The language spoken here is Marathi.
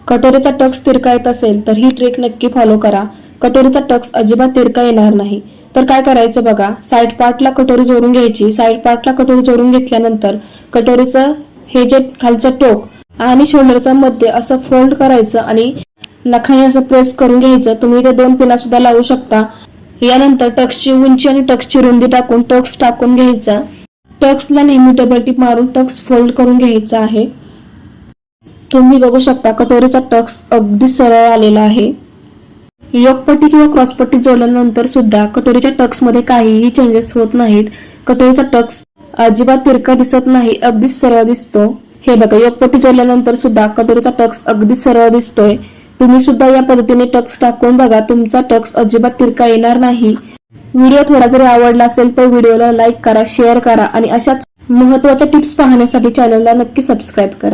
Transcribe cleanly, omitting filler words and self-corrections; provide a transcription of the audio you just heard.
कटोरीचा टक्स तिरका येत असेल तर ही ट्रिक नक्की फॉलो करा. कटोरीचा टक्स अजिबात तिरका येणार नाही. तर काय करायचं बघा, साइड पार्टला कटोरी जोडून घ्यायची. साइड पार्टला कटोरी जोडून घेतल्यानंतर कटोरीचं हे जे खालचं टोक आणि शोल्डरचा मध्य असं फोल्ड करायचं आणि नखाने असं प्रेस करून घ्यायचं. तुम्ही ते 2 पिना सुद्धा लावू शकता. यानंतर टक्सची उंची आणि टक्सची रुंदी टाकून टक्स टाकून घ्यायचा. टक्सला नेहमी डबल टिप मारून टक्स फोल्ड करून घ्यायचा आहे. तुम्ही बघू शकता कटोरीचा टक्स अगदी सरळ आलेला आहे. योकपट्टी किंवा क्रॉसपट्टी जोडल्यानंतर सुद्धा कटोरीच्या टक्स मध्ये काहीही चेंजेस होत नाहीत. कटोरीचा टक्स अजिबात तिरका दिसत नाही, अगदी सरळ दिसतो. हे बघा, योकपट्टी जोडल्यानंतर सुद्धा कटोरीचा टक्स अगदी सरळ दिसतोय. तुम्ही सुद्धा या पद्धतीने टक्स टाकून बघा, तुमचा टक्स अजिबात तिरका येणार नाही. व्हिडिओ थोडा जरी आवडला असेल तर व्हिडिओला लाईक करा, शेअर करा आणि अशाच महत्त्वाच्या टिप्स पाहण्यासाठी चॅनलला नक्की सबस्क्राईब करा.